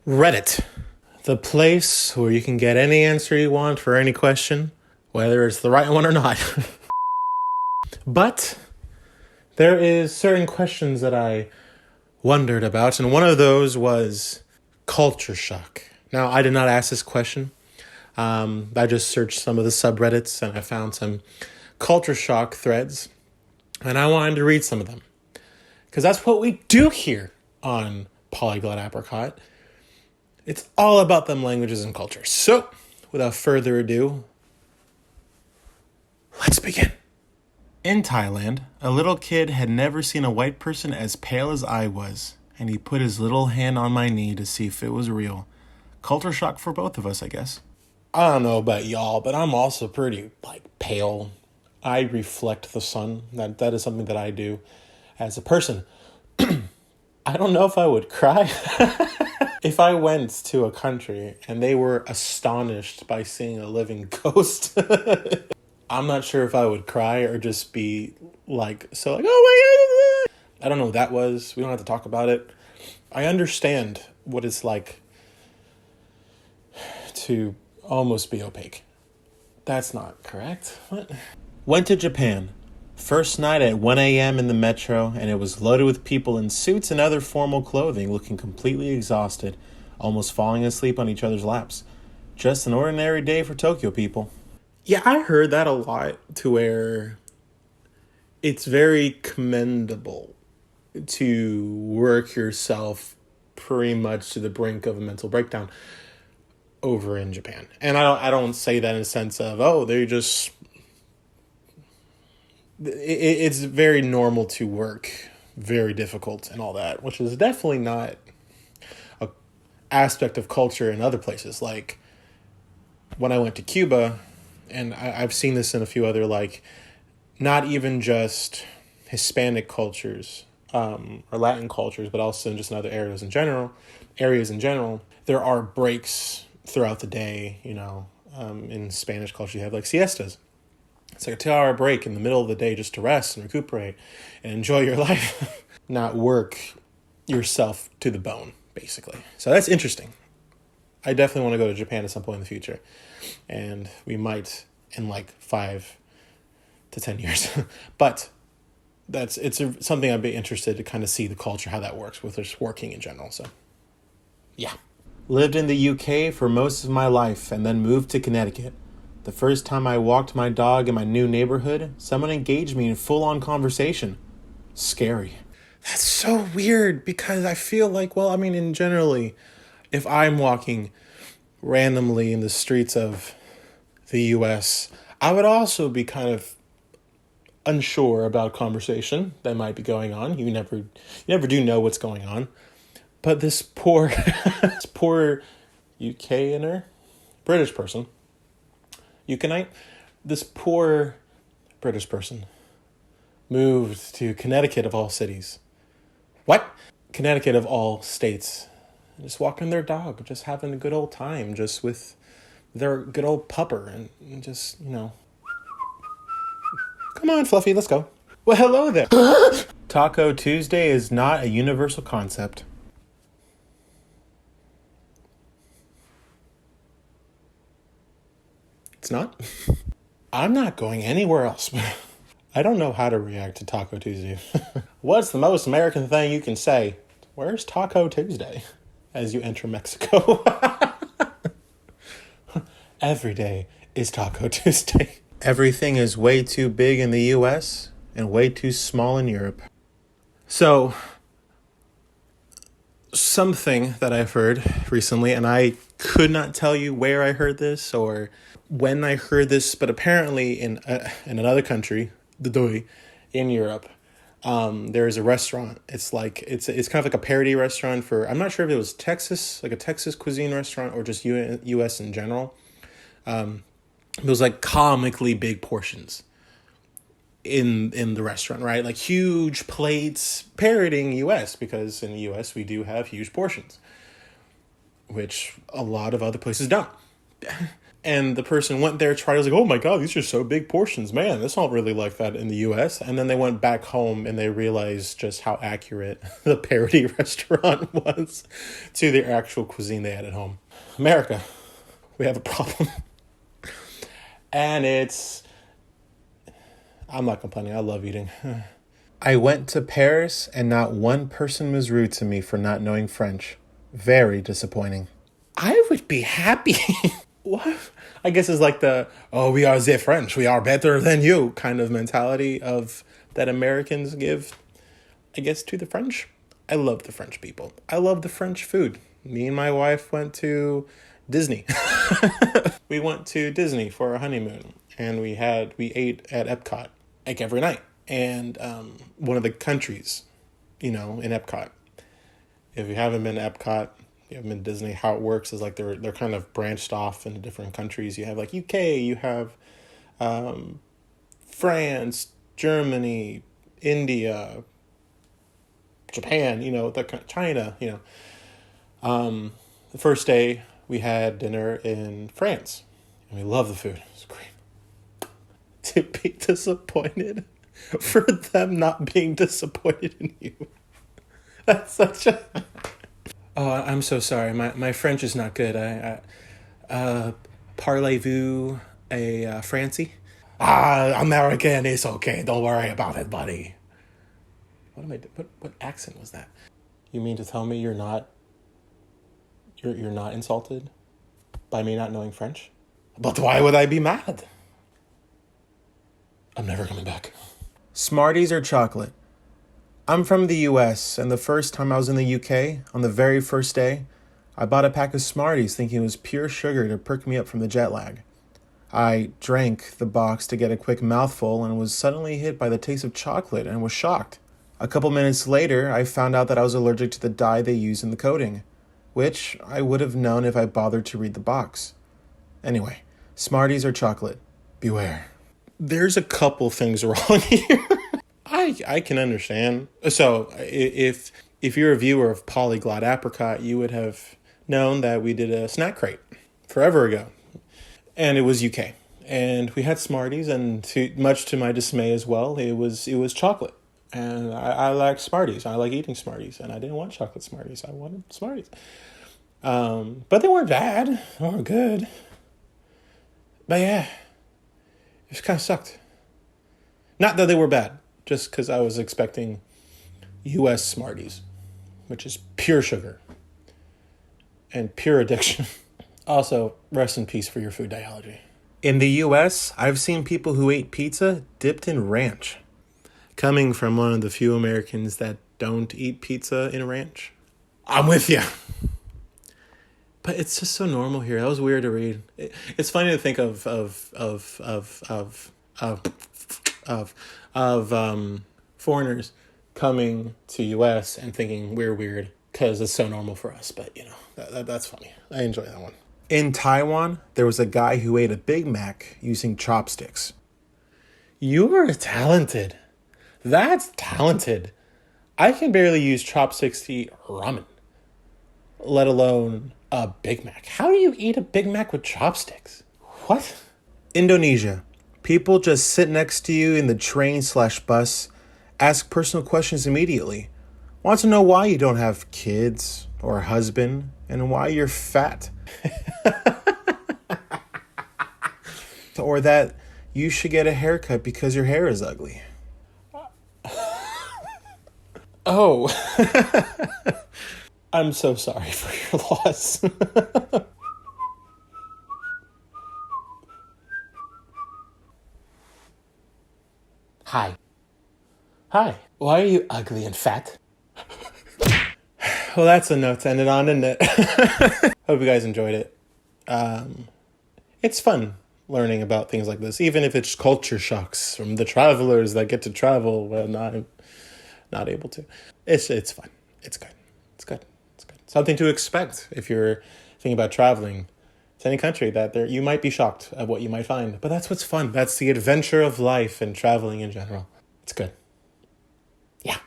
Reddit, the place where you can get any answer you want for any question, whether it's the right one or not. But there is certain questions that I wondered about, and one of those was culture shock. Now, I did not ask this question. I just searched some of the subreddits and I found some culture shock threads, and I wanted to read some of them because that's what we do here on Polyglot Apricot. It's all about them languages and cultures. So, without further ado, let's begin. In Thailand, a little kid had never seen a white person as pale as I was, and he put his little hand on my knee to see if it was real. Culture shock for both of us, I guess. I don't know about y'all, but I'm also pretty, pale. I reflect the sun. That is something that I do as a person. I don't know if I would cry. If I went to a country and they were astonished by seeing a living ghost, I'm not sure if I would cry or just be oh my God. I don't know what that was. We don't have to talk about it. I understand what it's like to almost be opaque. That's not correct. What? Went to Japan. First night at 1 a.m. in the metro, and it was loaded with people in suits and other formal clothing looking completely exhausted, almost falling asleep on each other's laps. Just an ordinary day for Tokyo people. Yeah, I heard that a lot, to where it's very commendable to work yourself pretty much to the brink of a mental breakdown over in Japan. And I don't say that in a sense of, they're just... It's very normal to work very difficult and all that, which is definitely not an aspect of culture in other places. Like when I went to Cuba, and I've seen this in a few other, not even just Hispanic cultures or Latin cultures, but also just in other areas in general, there are breaks throughout the day. In Spanish culture, you have siestas. It's like a 2-hour break in the middle of the day just to rest and recuperate and enjoy your life. Not work yourself to the bone, basically. So that's interesting. I definitely want to go to Japan at some point in the future. And we might in 5 to 10 years. But something I'd be interested to kind of see the culture, how that works with just working in general. So, yeah. Lived in the UK for most of my life and then moved to Connecticut. The first time I walked my dog in my new neighborhood, someone engaged me in full-on conversation. Scary. That's so weird because I feel generally, if I'm walking randomly in the streets of the U.S., I would also be kind of unsure about conversation that might be going on. You never do know what's going on. But this poor UKiner, British person, this poor British person moved to Connecticut of all cities. What? Connecticut of all states. Just walking their dog, just having a good old time, just with their good old pupper and just, Come on, Fluffy, let's go. Well, hello there. Taco Tuesday is not a universal concept. It's not? I'm not going anywhere else. I don't know how to react to Taco Tuesday. What's the most American thing you can say? Where's Taco Tuesday? As you enter Mexico. Every day is Taco Tuesday. Everything is way too big in the US and way too small in Europe. So, something that I've heard recently, and I could not tell you where I heard this or when I heard this, but apparently in another country, in Europe, there's a restaurant. It's kind of like a parody restaurant for, I'm not sure if it was Texas, like a Texas cuisine restaurant or just U.S. in general. It was comically big portions in the restaurant, right? Like huge plates parodying U.S. because in the U.S. we do have huge portions, which a lot of other places don't. And the person went there, tried, was like, oh my God, these are so big portions. Man, that's not really like that in the US. And then they went back home and they realized just how accurate the parody restaurant was to their actual cuisine they had at home. America, we have a problem. And I'm not complaining. I love eating. I went to Paris and not one person was rude to me for not knowing French. Very disappointing. I would be happy. What? I guess it's like we are the French, we are better than you kind of mentality of that Americans give, I guess, to the French. I love the French people. I love the French food. Me and my wife went to Disney. We went to Disney for our honeymoon, and we ate at Epcot like every night. And one of the countries, in Epcot. If you haven't been to Epcot, you haven't been to Disney, how it works is like they're kind of branched off into different countries. You have like UK, you have France, Germany, India, Japan, China, The first day we had dinner in France, and we love the food. It's great. To be disappointed for them not being disappointed in you. That's such a... Oh, I'm so sorry. My French is not good. Parlez-vous a Francie? American is okay. Don't worry about it, buddy. What accent was that? You mean to tell me you're not insulted by me not knowing French? But why would I be mad? I'm never coming back. Smarties or chocolate? I'm from the US, and the first time I was in the UK, on the very first day, I bought a pack of Smarties thinking it was pure sugar to perk me up from the jet lag. I drank the box to get a quick mouthful and was suddenly hit by the taste of chocolate and was shocked. A couple minutes later, I found out that I was allergic to the dye they use in the coating, which I would have known if I bothered to read the box. Anyway, Smarties or chocolate? Beware. There's a couple things wrong here. I can understand. So if you're a viewer of Polyglot Apricot, you would have known that we did a snack crate forever ago. And it was UK. And we had Smarties, and much to my dismay as well, it was chocolate. And I like Smarties. I like eating Smarties. And I didn't want chocolate Smarties. I wanted Smarties. But they weren't bad. They weren't good. But yeah, it just kind of sucked. Not that they were bad. Just because I was expecting US Smarties, which is pure sugar and pure addiction. Also, rest in peace for your food allergy. In the US, I've seen people who ate pizza dipped in ranch. Coming from one of the few Americans that don't eat pizza in ranch, I'm with you. But it's just so normal here. That was weird to read. It's funny to think of foreigners coming to US and thinking we're weird because it's so normal for us. But, that's funny. I enjoy that one. In Taiwan, there was a guy who ate a Big Mac using chopsticks. You're talented. That's talented. I can barely use chopsticks to eat ramen, let alone a Big Mac. How do you eat a Big Mac with chopsticks? What? Indonesia. People just sit next to you in the train/bus, ask personal questions immediately. Want to know why you don't have kids or a husband and why you're fat. Or that you should get a haircut because your hair is ugly. Oh. I'm so sorry for your loss. Hi. Why are you ugly and fat? Well, that's a note to end it on, isn't it? Hope you guys enjoyed it. It's fun learning about things like this, even if it's culture shocks from the travelers that get to travel when I'm not able to. It's fun. It's good. Something to expect if you're thinking about traveling to any country, that you might be shocked at what you might find. But that's what's fun. That's the adventure of life and traveling in general. It's good. Yeah.